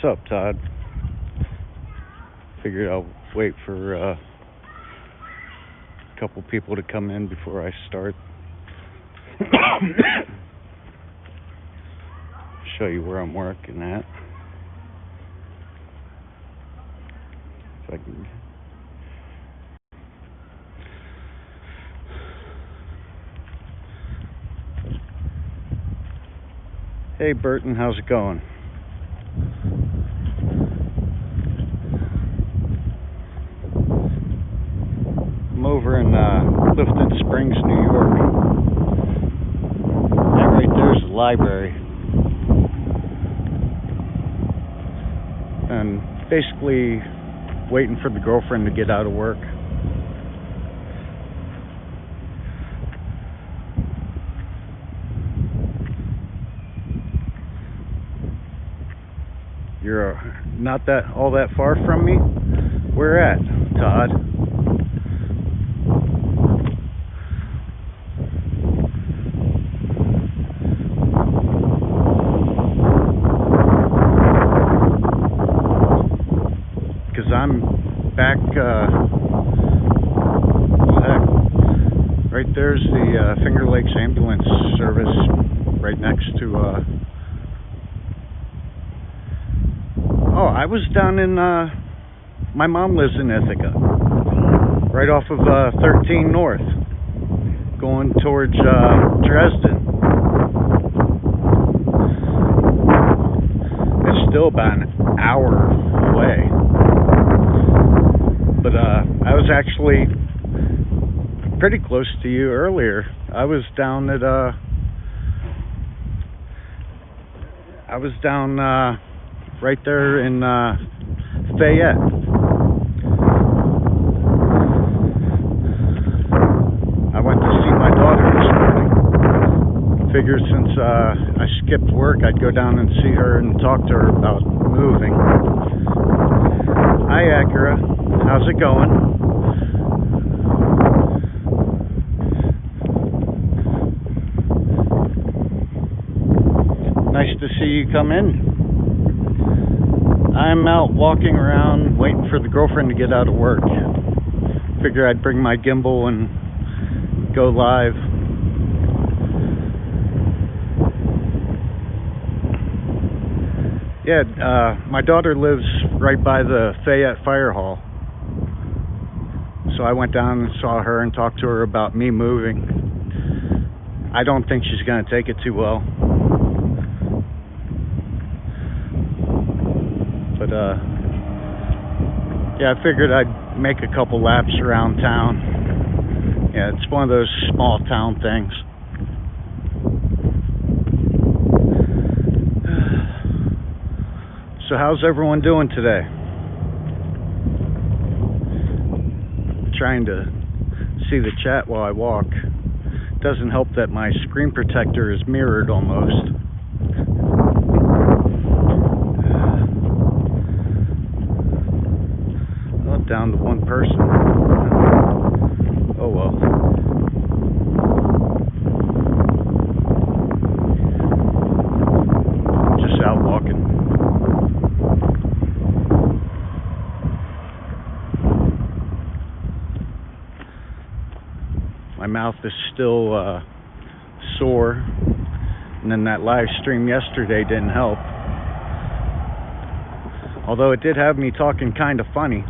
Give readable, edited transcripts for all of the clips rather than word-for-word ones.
up, Todd? Figured I'll wait for a couple people to come in before I start. Show you where I'm working at. If I can. Hey Burton, how's it going? I'm over in Clifton Springs, New York. That right there's the library. And basically waiting for the girlfriend to get out of work. You're not all that far from me? Where at, Todd? Because I'm back, well, heck, right there's the Finger Lakes Ambulance Service right next to, oh, I was down in, my mom lives in Ithaca, right off of 13 North, going towards Dresden. It's still about an hour away, but I was actually pretty close to you earlier. I was down at, right there in Fayette. I went to see my daughter this morning. Figured since I skipped work, I'd go down and see her and talk to her about moving. Hi, Acura. How's it going? Nice to see you come in. I'm out walking around waiting for the girlfriend to get out of work. Figure I'd bring my gimbal and go live. Yeah, my daughter lives right by the Fayette Fire Hall. So I went down and saw her and talked to her about me moving. I don't think she's going to take it too well. But, yeah, I figured I'd make a couple laps around town. Yeah, it's one of those small town things. So how's everyone doing today? I'm trying to see the chat while I walk. Doesn't help that my screen protector is mirrored almost. Down to one person. Oh well. Just out walking. My mouth is still sore, and then that live stream yesterday didn't help. Although it did have me talking kind of funny.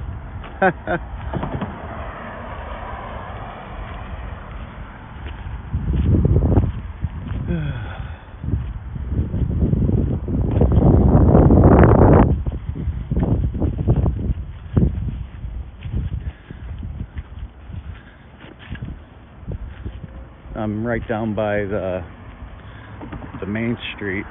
I'm right down by the main street.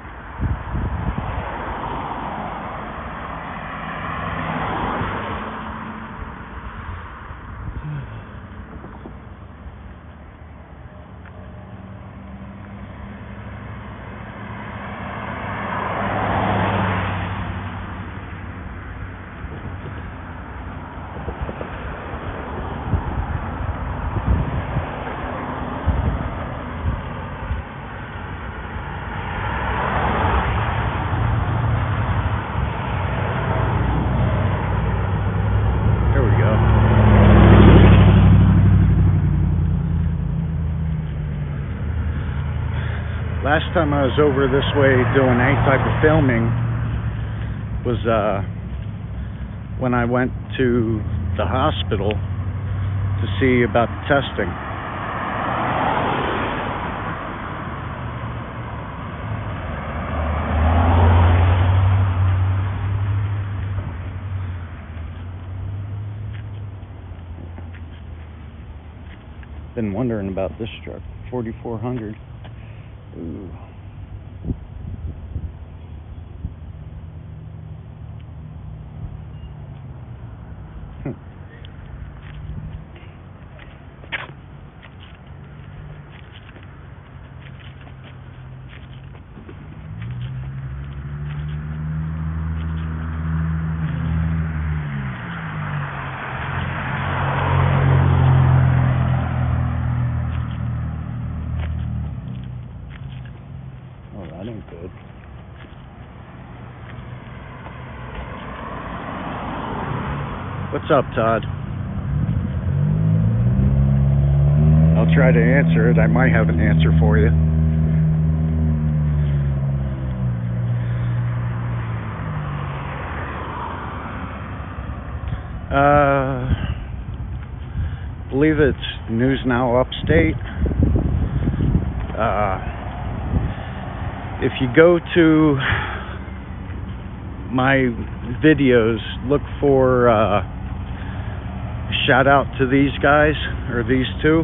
Last time I was over this way doing any type of filming was when I went to the hospital to see about the testing. Been wondering about this truck, 4400. Ooh. That ain't good. What's up, Todd? I'll try to answer it. I might have an answer for you. Believe it's News Now Upstate. If you go to my videos, look for shout out to these guys, or these two.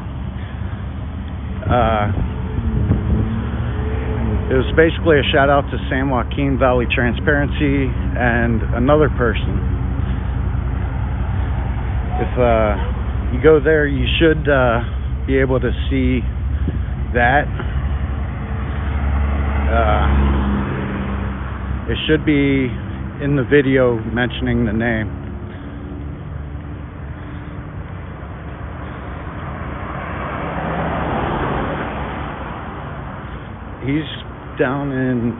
It was basically a shout out to San Joaquin Valley Transparency and another person. If you go there, you should be able to see that. It should be in the video mentioning the name. He's down in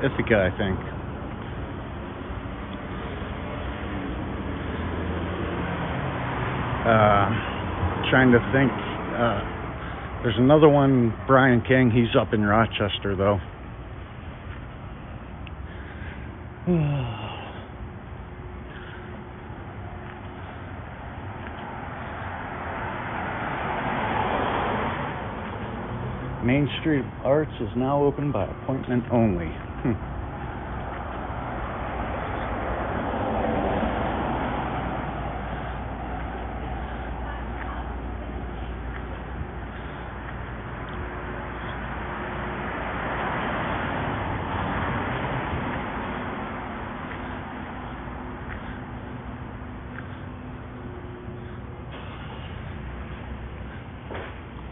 Ithaca, I think. Trying to think. There's another one, Brian King. He's up in Rochester, though. Main Street Arts is now open by appointment only.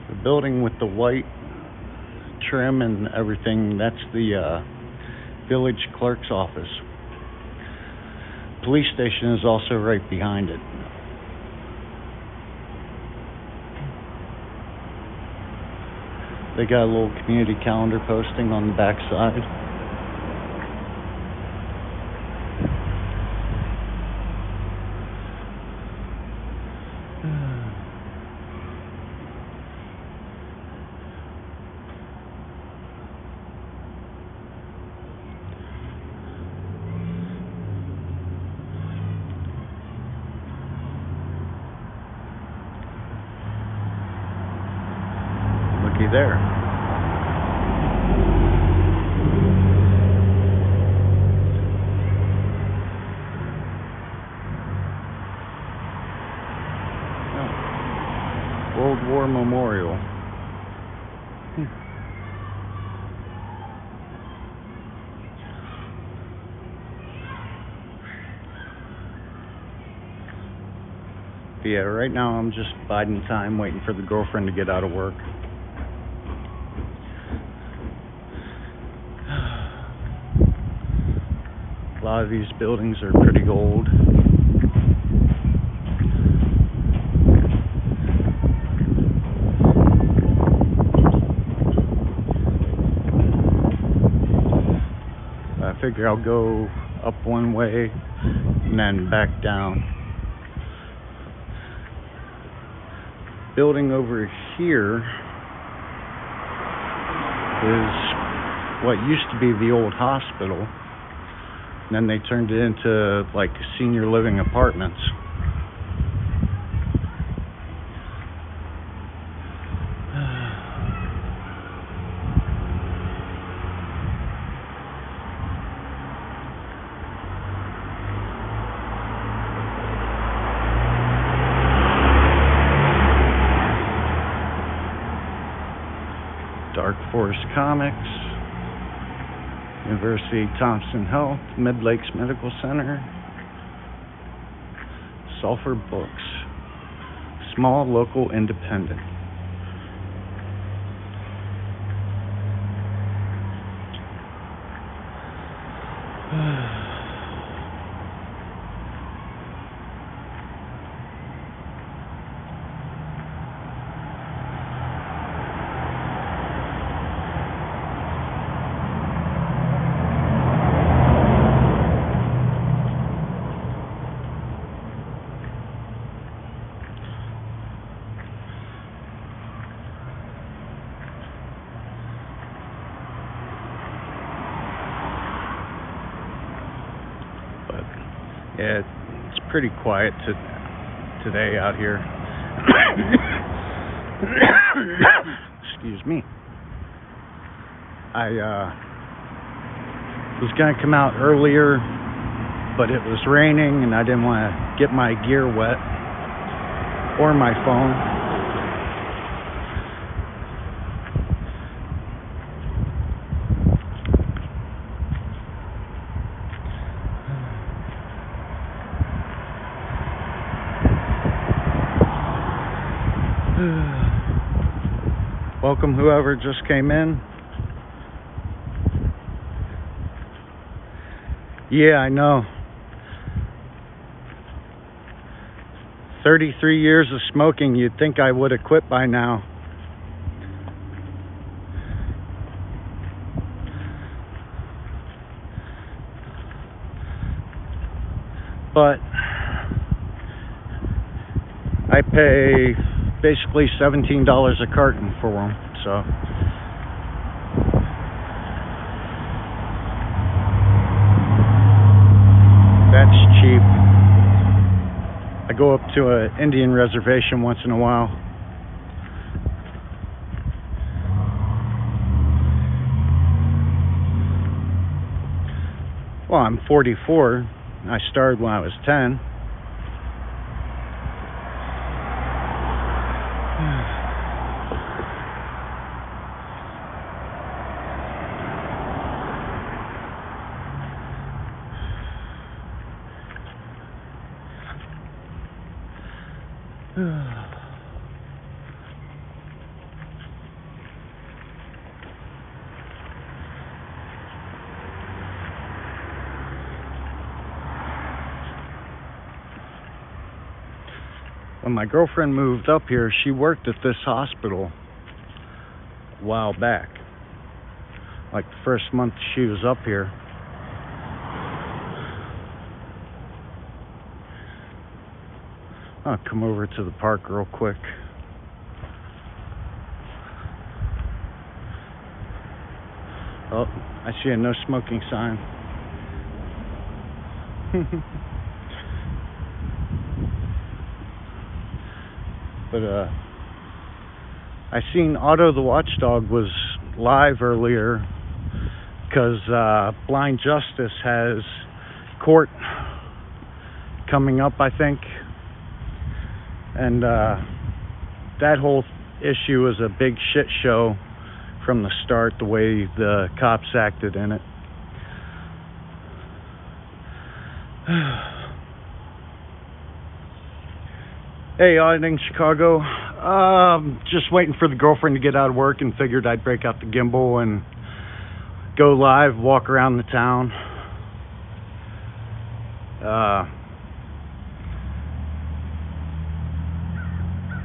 The building with the white trim and everything, that's the village clerk's office. Police station is also right behind it. They got a little community calendar posting on the back side. Looky there. Oh. World War Memorial. Yeah, right now I'm just biding time, waiting for the girlfriend to get out of work. A lot of these buildings are pretty old. I figure I'll go up one way and then back down. Building over here is what used to be the old hospital. And then they turned it into like senior living apartments. Dark Forest Comics, University Thompson Health, Mid Lakes Medical Center, Sulphur Books, small local independent. Yeah, it's pretty quiet today out here. Excuse me. I was gonna come out earlier, but it was raining and I didn't want to get my gear wet or my phone. Welcome whoever just came in. Yeah, I know. 33 years of smoking, you'd think I would have quit by now. But I pay basically $17 a carton for them, so that's cheap. I go up to an Indian reservation once in a while. Well, I'm 44. I started when I was 10. When my girlfriend moved up here, she worked at this hospital a while back. Like the first month she was up here. I'll come over to the park real quick. Oh, I see a no smoking sign. But I seen Otto the Watchdog was live earlier because Blind Justice has court coming up, I think. And that whole issue was a big shit show from the start, the way the cops acted in it. Hey, auditing Chicago. Just waiting for the girlfriend to get out of work and figured I'd break out the gimbal and go live, walk around the town.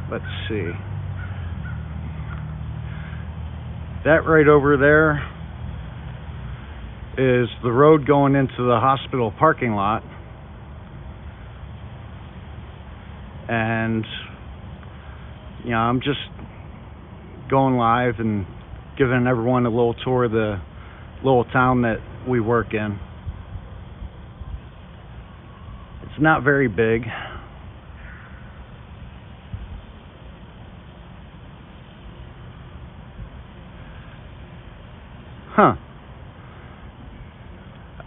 Let's see. That right over there is the road going into the hospital parking lot. And, you know, I'm just going live and giving everyone a little tour of the little town that we work in. It's not very big. Huh.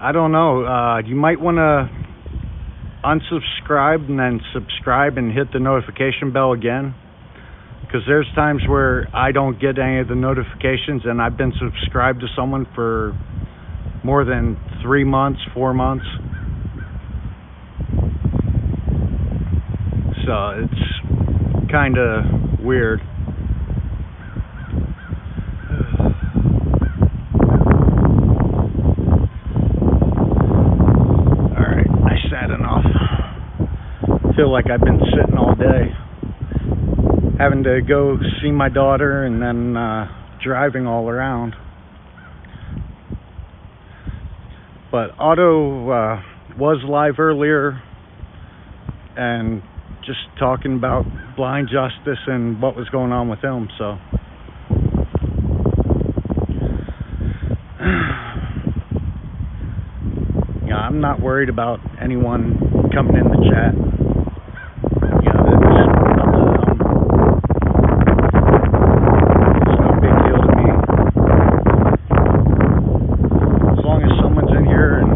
I don't know. You might want to unsubscribe and then subscribe and hit the notification bell again. Because there's times where I don't get any of the notifications, and I've been subscribed to someone for more than 3 months, 4 months. So it's kind of weird. Alright, I sat enough. I feel like I've been sitting all day, having to go see my daughter and then driving all around. But Otto was live earlier and just talking about Blind Justice and what was going on with him, so yeah, I'm not worried about anyone coming in the chat. Yeah, it's up to them. It's no big deal to me. As long as someone's in here and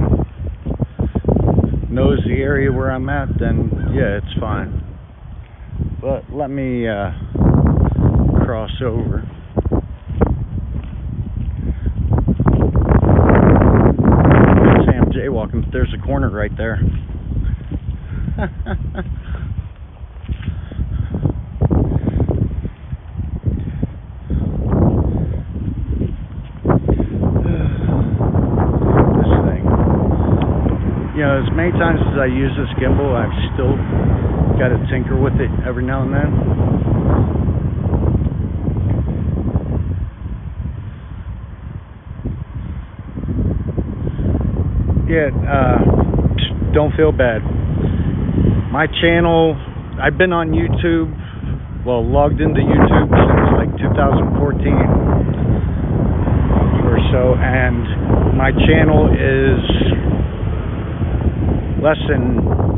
knows the area where I'm at, then yeah, it's fine. But let me cross over. Sam jaywalking, but there's a corner right there. This thing. You know, as many times as I use this gimbal, I've still got to tinker with it every now and then. Yeah, don't feel bad. My channel, I've been on YouTube, well, logged into YouTube since like 2014 or so, and my channel is less than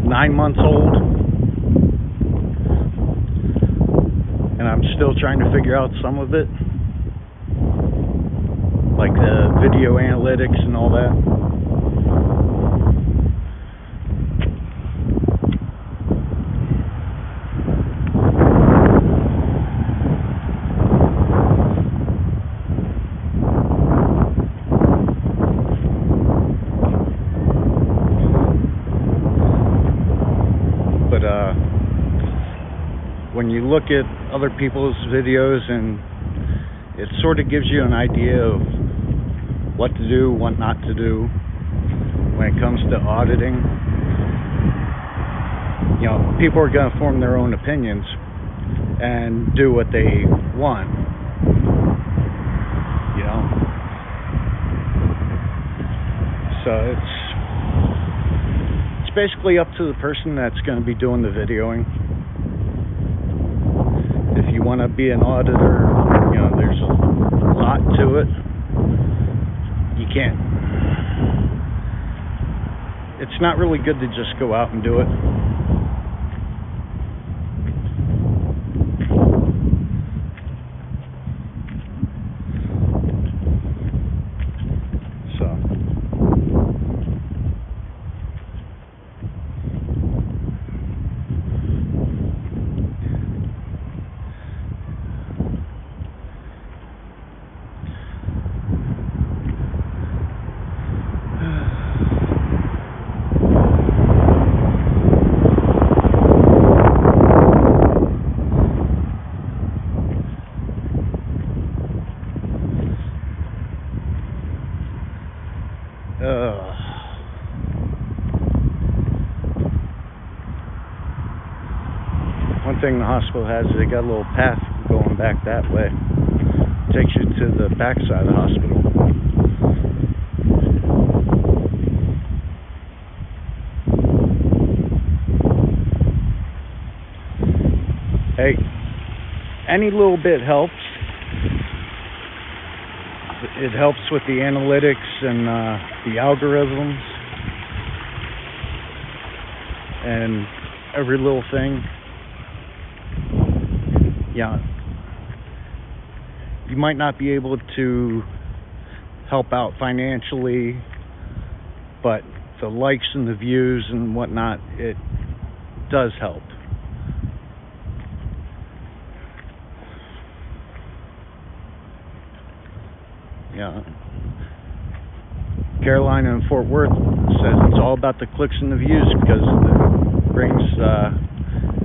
9 months old. And I'm still trying to figure out some of it, like the video analytics and all that. But when you look at other people's videos, and it sort of gives you an idea of what to do, what not to do when it comes to auditing. You know, people are going to form their own opinions and do what they want, you know. So it's basically up to the person that's going to be doing the videoing. If you want to be an auditor, you know, there's a lot to it. You can't. It's not really good to just go out and do it. One thing the hospital has is they got a little path going back that way. Takes you to the back side of the hospital. Hey, any little bit helps. it helps with the analytics and the algorithms and every little thing. Yeah, you might not be able to help out financially, but the likes and the views and whatnot, it does help. Yeah. Carolina and Fort Worth says it's all about the clicks and the views because it brings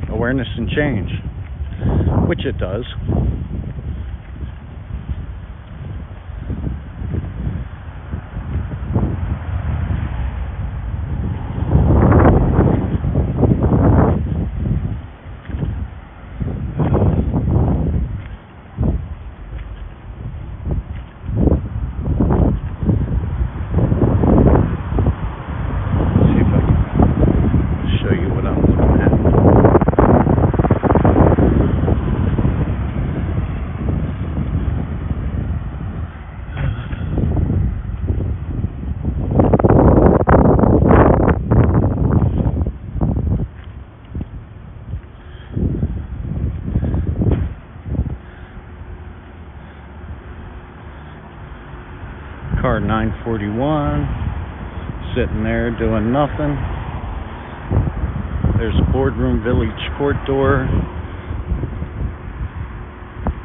awareness and change, which it does. Car 941 sitting there doing nothing. There's a Boardroom Village court door,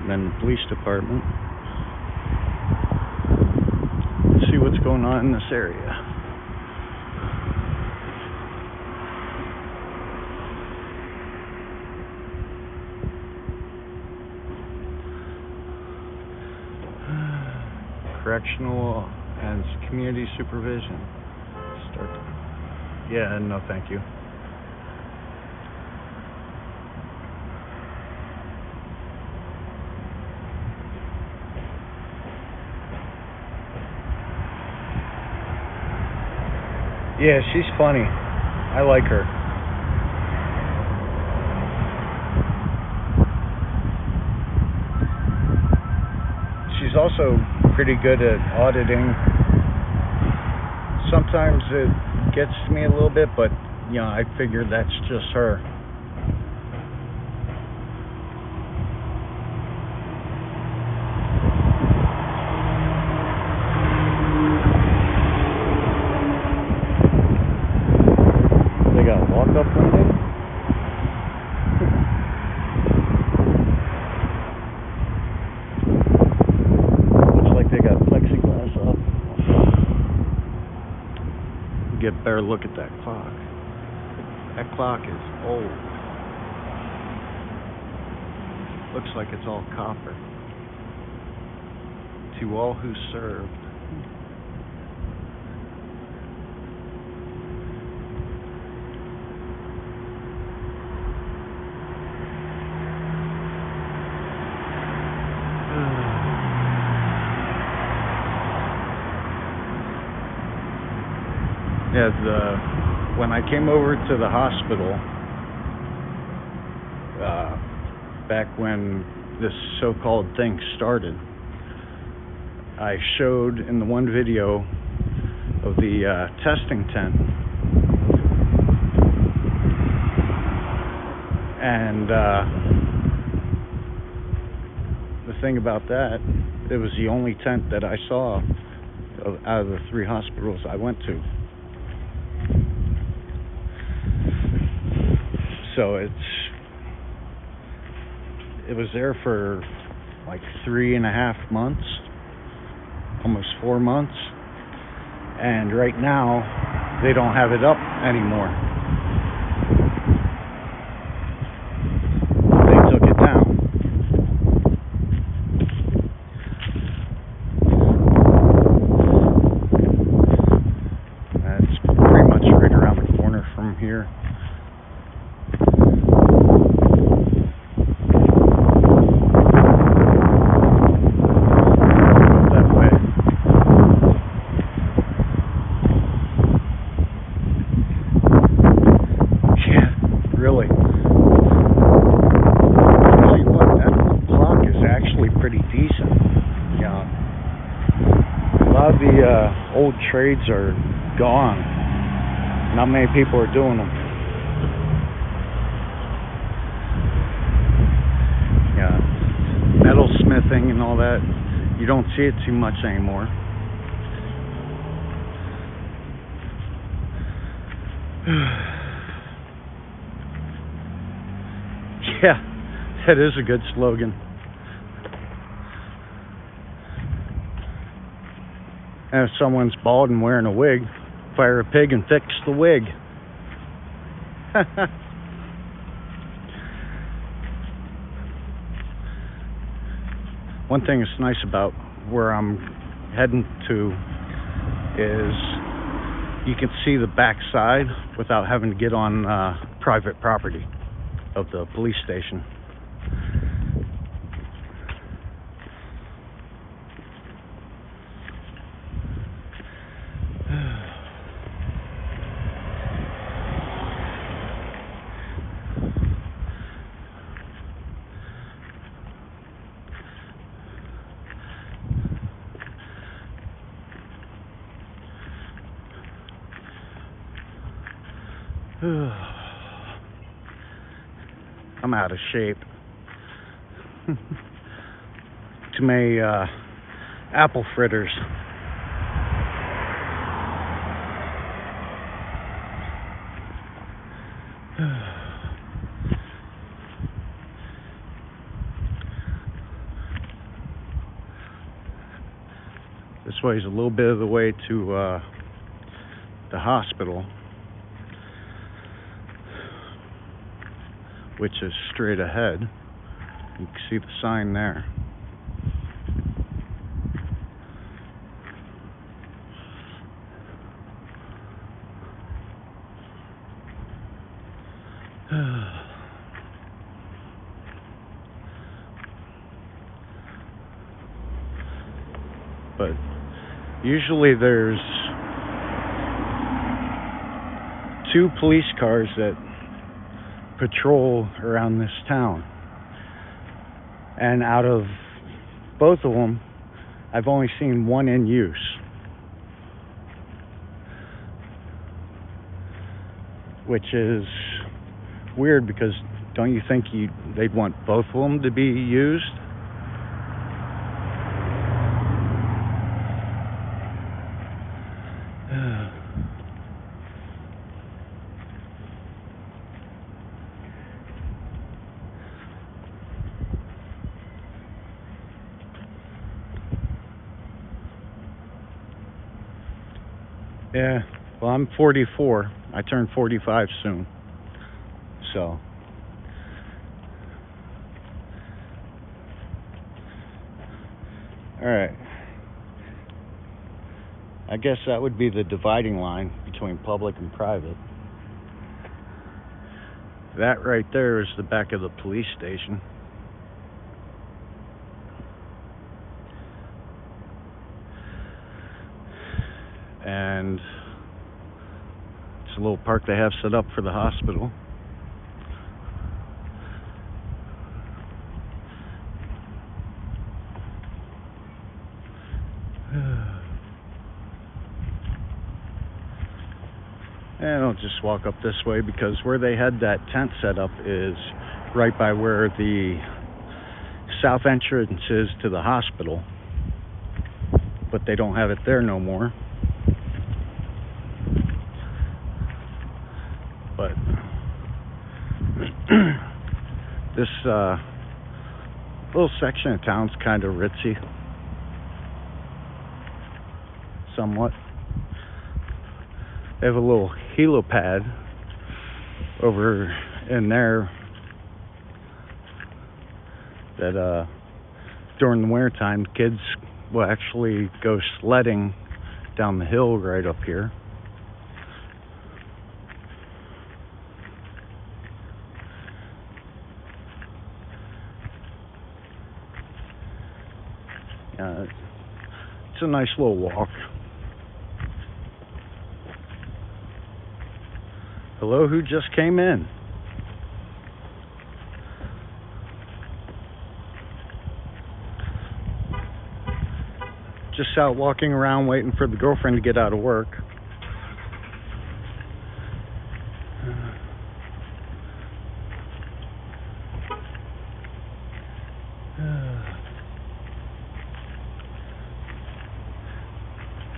and then the police department. Let's see what's going on in this area. Correctional and community supervision. Yeah, no thank you. Yeah, she's funny. I like her. She's also pretty good at auditing. Sometimes it gets to me a little bit, but I figure that's just her. They got lockup window. Get a better look at that clock. That clock is old. Looks like it's all copper. To all who served. Yeah, when I came over to the hospital, back when this so-called thing started, I showed in the one video of the testing tent, and the thing about that, it was the only tent that I saw out of the 3 hospitals I went to. So it was there for like 3.5 months, almost 4 months, and right now they don't have it up anymore. They took it down. That's pretty much right around the corner from here. Pretty decent. lot of the old trades are gone. Not many people are doing them. Yeah, metalsmithing and all that. You don't see it too much anymore. Yeah, that is a good slogan. And if someone's bald and wearing a wig, fire a pig and fix the wig. One thing that's nice about where I'm heading to is you can see the back side without having to get on private property of the police station. I'm out of shape. Too many apple fritters. This way is a little bit of the way to the hospital, which is straight ahead. You can see the sign there. But usually there's 2 police cars that patrol around this town, and out of both of them I've only seen one in use, which is weird because don't you think they'd want both of them to be used? Yeah, well, I'm 44. I turn 45 soon. So, alright. I guess that would be the dividing line between public and private. That right there is the back of the police station. And it's a little park they have set up for the hospital. And I'll just walk up this way because where they had that tent set up is right by where the south entrance is to the hospital. But they don't have it there no more. But this little section of town's kind of ritzy, somewhat. They have a little helipad over in there that during the winter time kids will actually go sledding down the hill right up here. It's a nice little walk. Hello, who just came in? just out walking around waiting for the girlfriend to get out of work.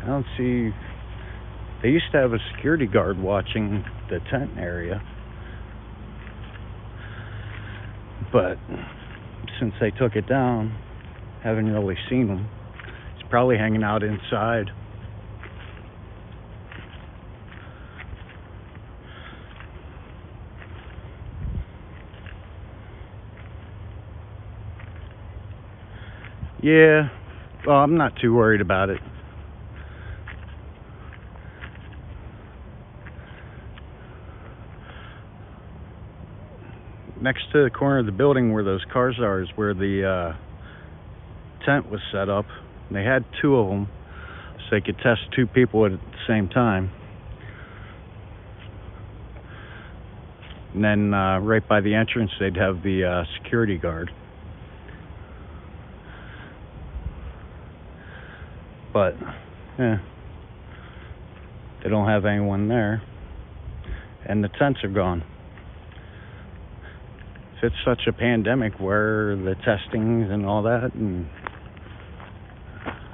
I don't see... They used to have a security guard watching the tent area. But since they took it down, haven't really seen him. He's probably hanging out inside. Yeah, well, I'm not too worried about it. Next to the corner of the building where those cars are is where the tent was set up. And they had 2 of them, so they could test 2 people at the same time. And then right by the entrance, they'd have the security guard. But, yeah, they don't have anyone there. And the tents are gone. If it's such a pandemic, where are the testings and all that? And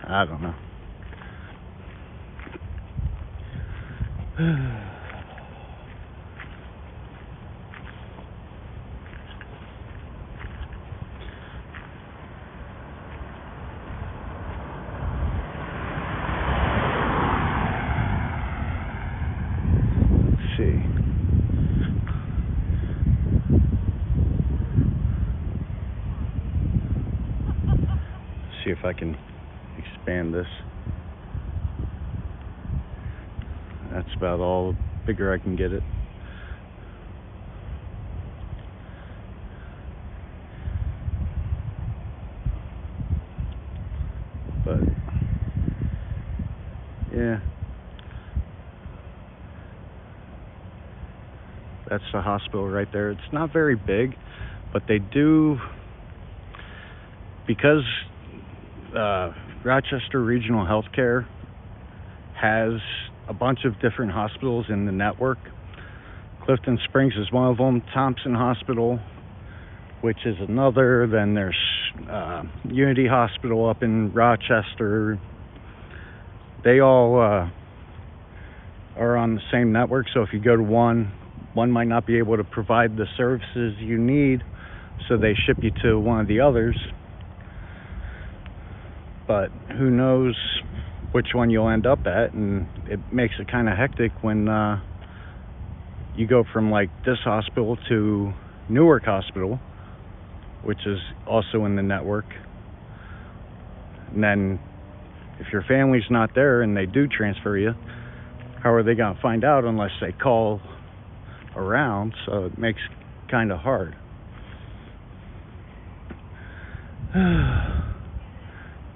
I don't know. See if I can expand this. That's about all bigger I can get it. But yeah, that's the hospital right there. It's not very big, but they do, because Rochester Regional Healthcare has a bunch of different hospitals in the network. Clifton Springs is one of them, Thompson Hospital, which is another. Then there's Unity Hospital up in Rochester. They all are on the same network, so if you go to one might not be able to provide the services you need, so they ship you to one of the others. But who knows which one you'll end up at, and it makes it kind of hectic when you go from like this hospital to Newark Hospital, which is also in the network. And then if your family's not there and they do transfer you, how are they going to find out unless they call around? So it makes it kind of hard.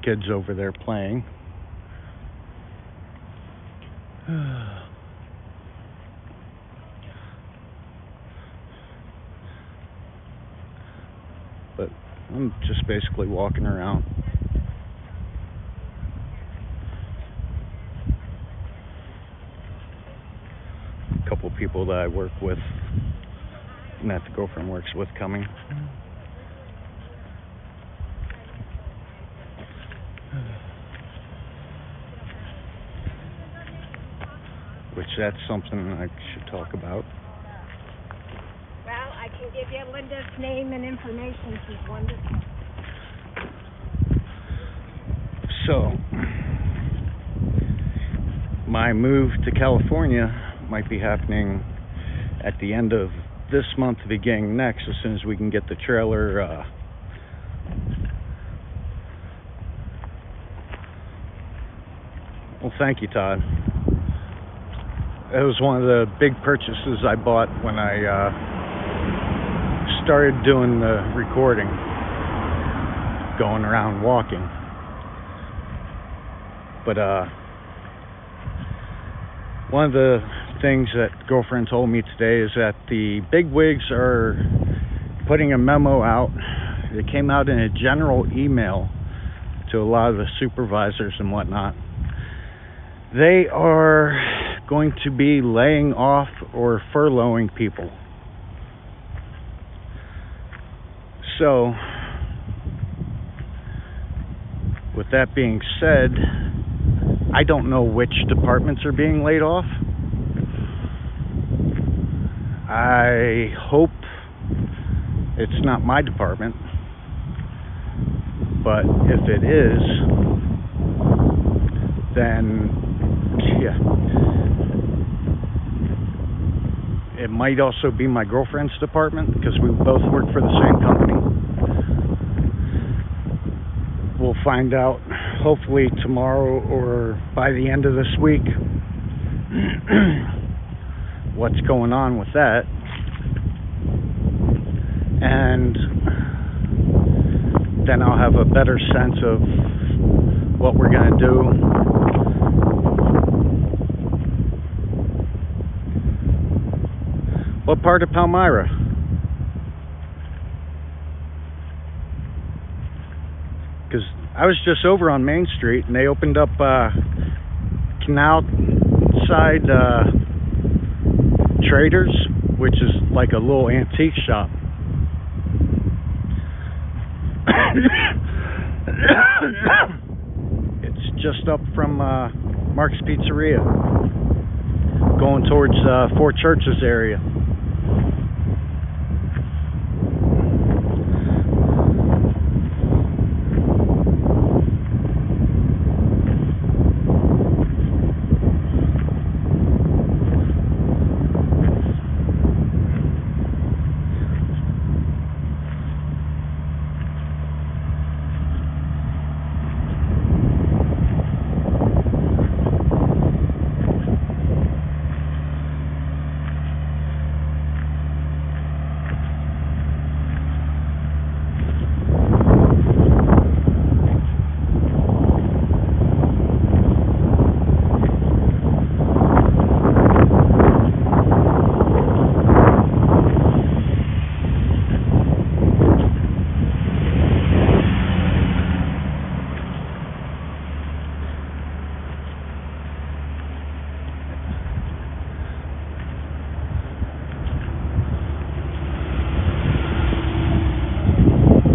Kids over there playing. But I'm just basically walking around. A couple people that I work with, and that the girlfriend works with, coming. Which that's something I should talk about. Well, I can give you Linda's name and information. She's wonderful. So, my move to California might be happening at the end of this month, beginning next, as soon as we can get the trailer well, thank you, Todd. It was one of the big purchases I bought when I started doing the recording, going around walking. But one of the things that girlfriend told me today is that the bigwigs are putting a memo out. It came out in a general email to a lot of the supervisors and whatnot. They are going to be laying off or furloughing people. So, with that being said, I don't know which departments are being laid off. I hope it's not my department, but if it is, then yeah, it might also be my girlfriend's department because we both work for the same company. We'll find out hopefully tomorrow or by the end of this week what's going on with that, and then I'll have a better sense of what we're going to do. What part of Palmyra? Because I was just over on Main Street and they opened up Canal Side Traders, which is like a little antique shop. It's just up from Mark's Pizzeria, going towards Four Churches area.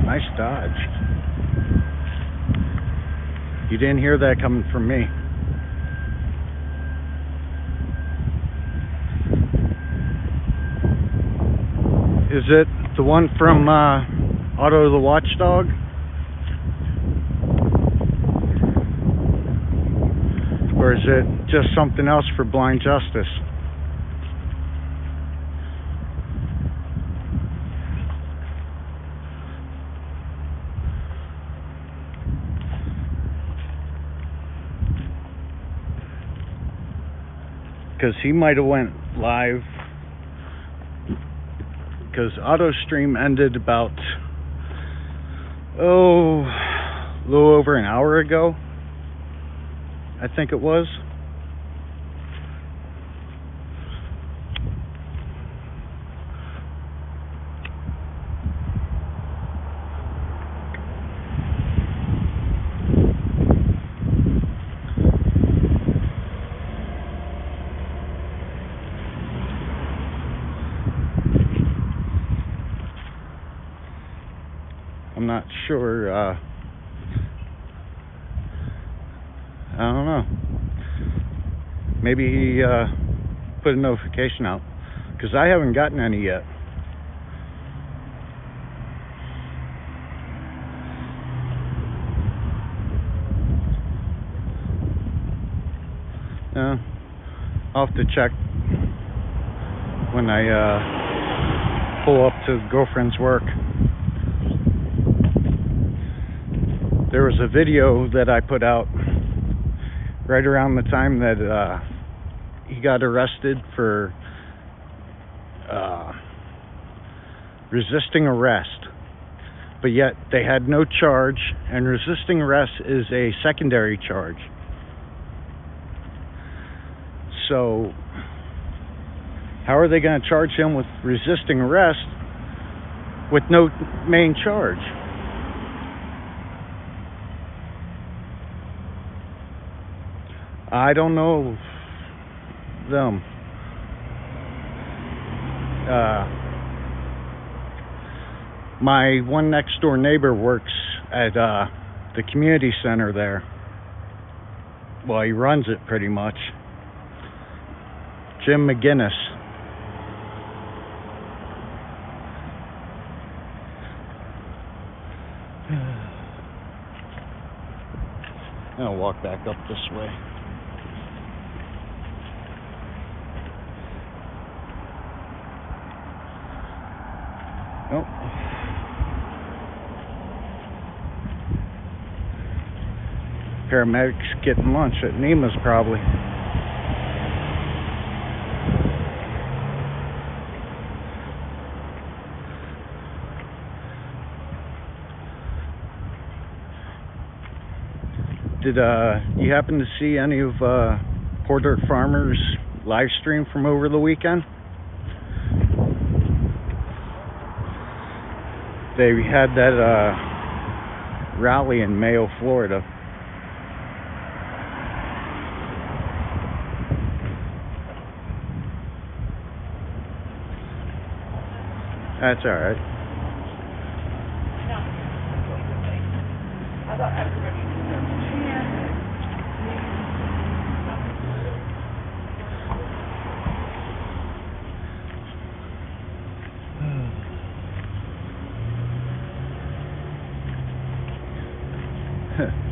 Nice dodge. You didn't hear that coming from me. Is it the one from Otto the Watchdog? Or is it just something else for Blind Justice? Because he might have went live, because AutoStream ended about a little over an hour ago, I think it was. I'm not sure, I don't know. Maybe he put a notification out, because I haven't gotten any yet. I'll have to check when I pull up to girlfriend's work. There was a video that I put out right around the time that he got arrested for resisting arrest, but yet they had no charge, and resisting arrest is a secondary charge. So how are they going to charge him with resisting arrest with no main charge? I don't know them. My one next door neighbor works at the community center there. Well, he runs it pretty much. Jim McGinnis. I'll walk back up this way. Nope. Paramedics getting lunch at Nema's probably. Did you happen to see any of Porter Farmers live stream from over the weekend? They had that rally in Mayo, Florida. That's all right.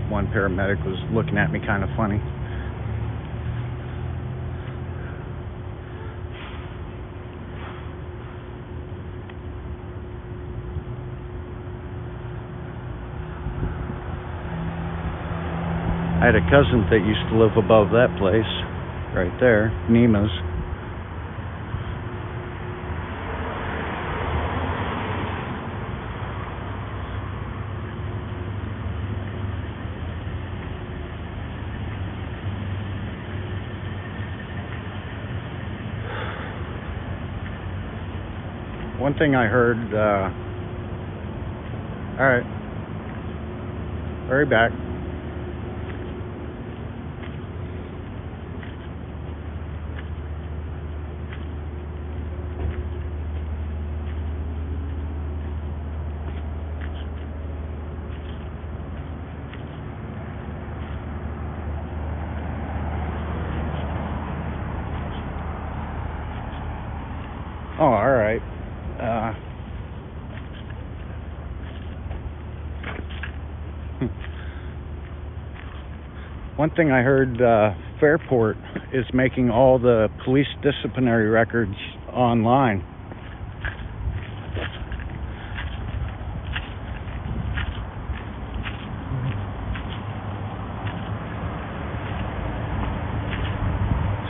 One paramedic was looking at me kind of funny. I had a cousin that used to live above that place, right there, Nema's. One thing I heard, alright, hurry back. Oh, alright. One thing I heard, Fairport is making all the police disciplinary records online.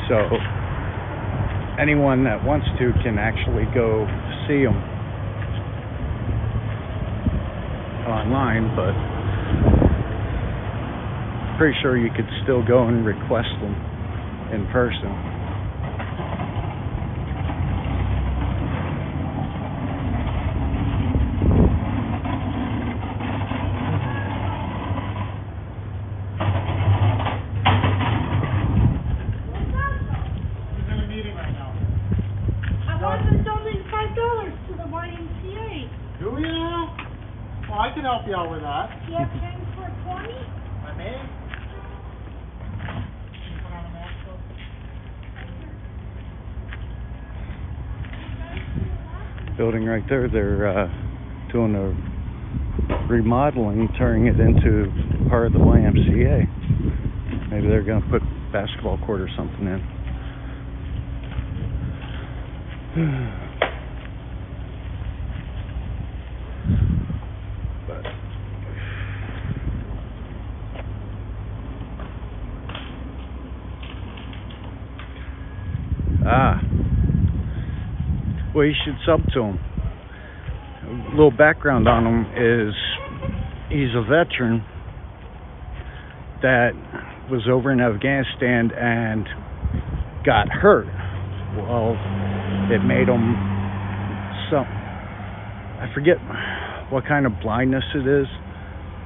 So anyone that wants to can actually go see them online, but pretty sure you could still go and request them in person. He's in a meeting right now. I want to donate $5 to the YMCA. Do you now? Well, I can help you out with that. Do you have change for 20? I may. Building right there, they're doing a remodeling, turning it into part of the YMCA. Maybe they're going to put a basketball court or something in. But well, you should sub to him. A little background on him is he's a veteran that was over in Afghanistan and got hurt. Well, it made him some, I forget what kind of blindness it is,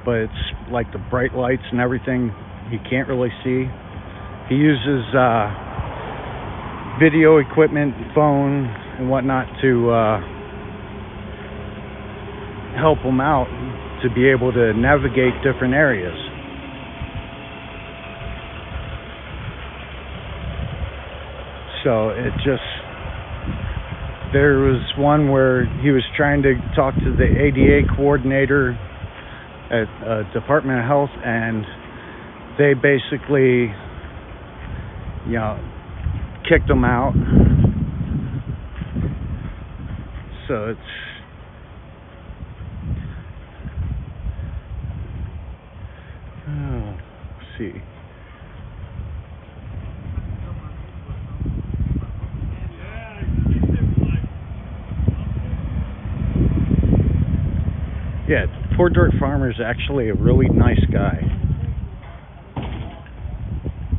but it's like the bright lights and everything he can't really see. He uses video equipment, phone, and whatnot to help him out to be able to navigate different areas. So it just, there was one where he was trying to talk to the ADA coordinator at Department of Health, and they basically, you know, kicked him out. So it's, let's see. Yeah, Poor Dirt Farmer is actually a really nice guy.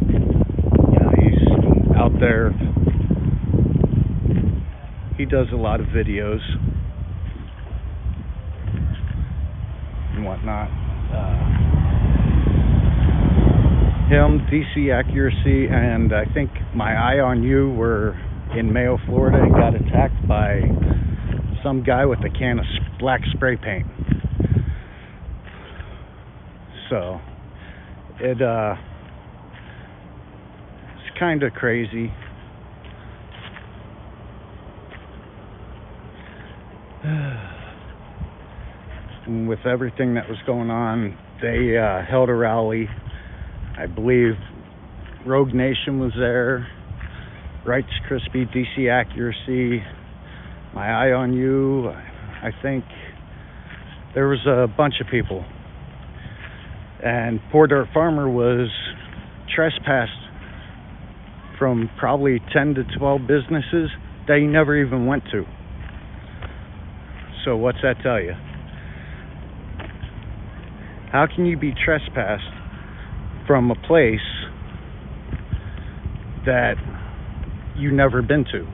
Yeah, he's out there. He does a lot of videos and whatnot. Him, DC Accuracy, and I think My Eye on You were in Mayo, Florida, and got attacked by some guy with a can of black spray paint. So it's kind of crazy. And with everything that was going on, they held a rally. I believe Rogue Nation was there, Rights Crispy, DC Accuracy, My Eye on You. I think there was a bunch of people. And Poor Dirt Farmer was trespassed from probably 10 to 12 businesses that he never even went to. So what's that tell you? How can you be trespassed from a place that you never been to?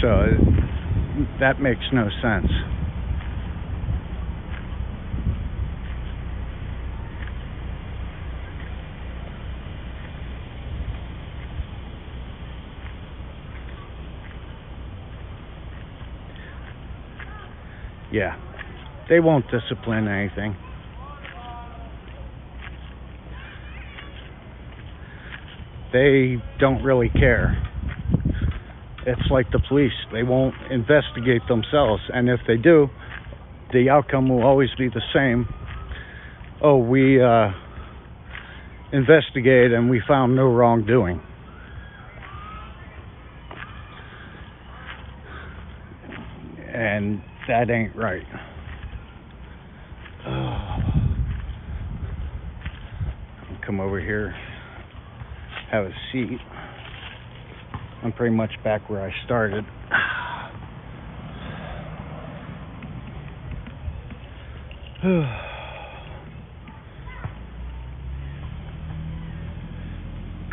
So that makes no sense. Yeah, they won't discipline anything. They don't really care. It's like the police. They won't investigate themselves. And if they do, the outcome will always be the same. Oh, we investigated and we found no wrongdoing. And that ain't right. I'll come over here, have a seat. I'm pretty much back where I started.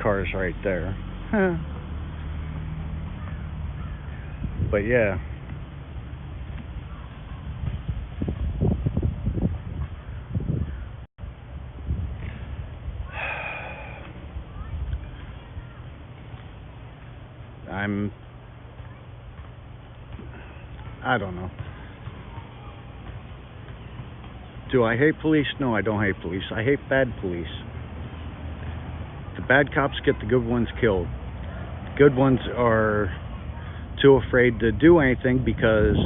Car's right there. But yeah. I don't know. Do I hate police? No, I don't hate police. I hate bad police. The bad cops get the good ones killed. The good ones are too afraid to do anything because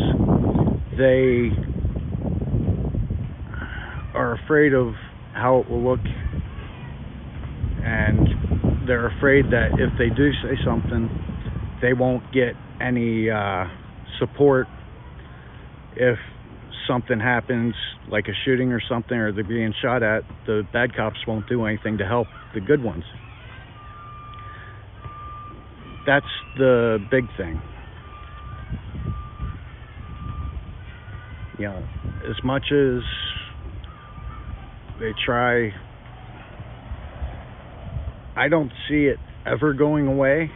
they are afraid of how it will look, and they're afraid that if they do say something, they won't get any support if something happens, like a shooting or something, or they're being shot at. The bad cops won't do anything to help the good ones. That's the big thing. You know, as much as they try, I don't see it ever going away.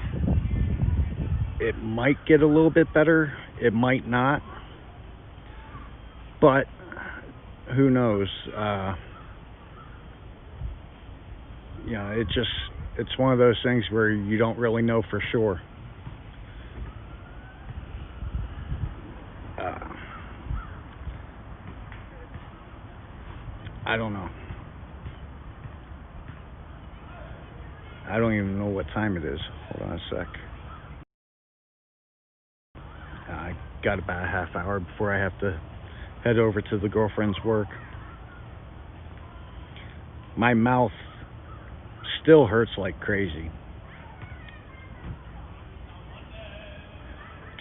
It might get a little bit better, it might not, but who knows? It's one of those things where you don't really know for sure. I don't know. I don't even know what time it is. Hold on a sec. I got about a half hour before I have to head over to the girlfriend's work. My mouth still hurts like crazy.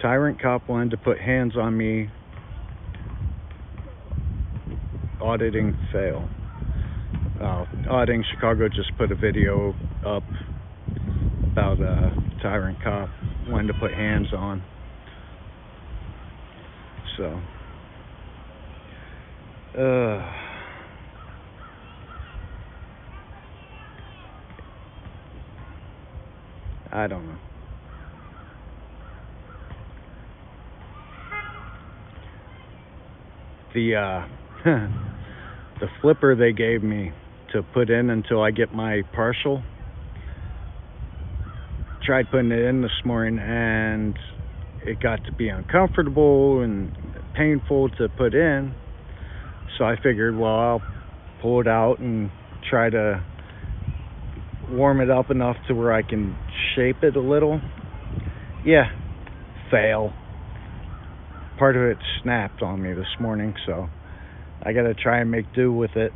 Tyrant cop wanted to put hands on me. Auditing fail. Auditing Chicago just put a video up about a tyrant cop wanting to put hands on. So, I don't know. The flipper they gave me to put in until I get my partial, tried putting it in this morning and it got to be uncomfortable and painful to put in, so I figured, well, I'll pull it out and try to warm it up enough to where I can shape it a little. Yeah, fail. Part of it snapped on me this morning, so I gotta try and make do with it.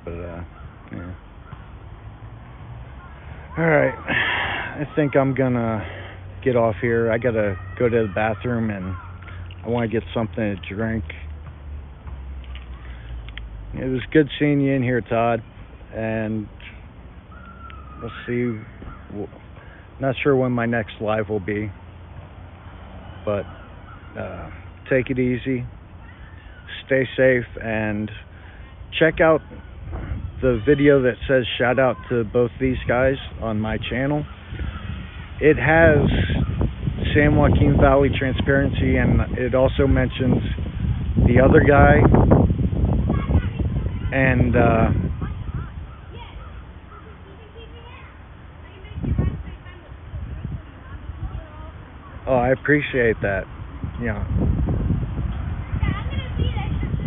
But yeah. Alright, I think I'm gonna get off here. I gotta go to the bathroom and I want to get something to drink. It was good seeing you in here, Todd, and we'll see. Not sure when my next live will be, but take it easy, stay safe, and check out the video that says shout out to both these guys on my channel. It has San Joaquin Valley Transparency, and it also mentions the other guy, and oh, I appreciate that.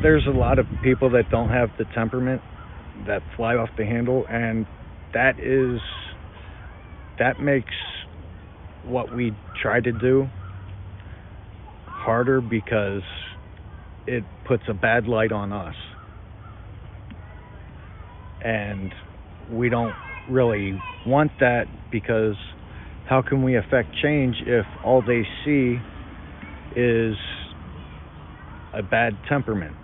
There's a lot of people that don't have the temperament, that fly off the handle, and that makes what we try to do harder because it puts a bad light on us, and we don't really want that, because how can we affect change if all they see is a bad temperament?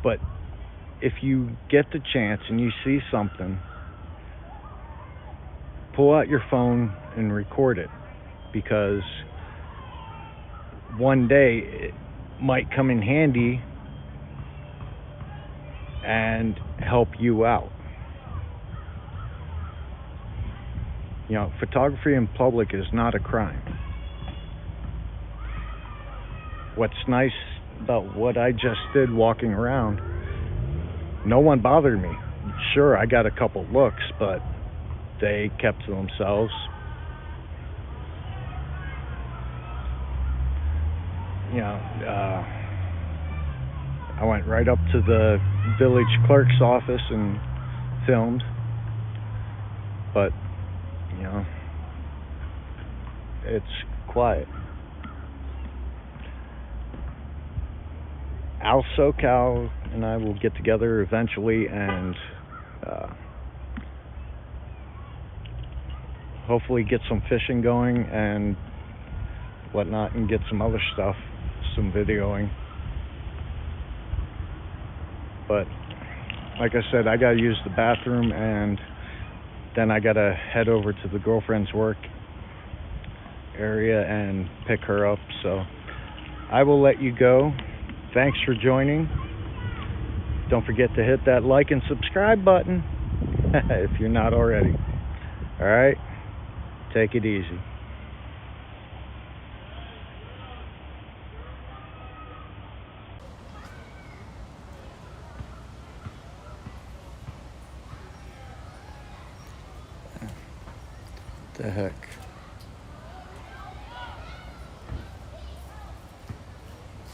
But if you get the chance and you see something, pull out your phone and record it, because one day it might come in handy and help you out. Photography in public is not a crime. What's nice about what I just did walking around, no one bothered me. Sure, I got a couple looks, but they kept to themselves. I went right up to the village clerk's office and filmed, but it's quiet. Al SoCal and I will get together eventually and hopefully get some fishing going and whatnot, and get some other stuff, some videoing. But like I said, I gotta use the bathroom, and then I gotta head over to the girlfriend's work area and pick her up. So I will let you go. Thanks for joining. Don't forget to hit that like and subscribe button. if you're not already. All right? Take it easy. The heck?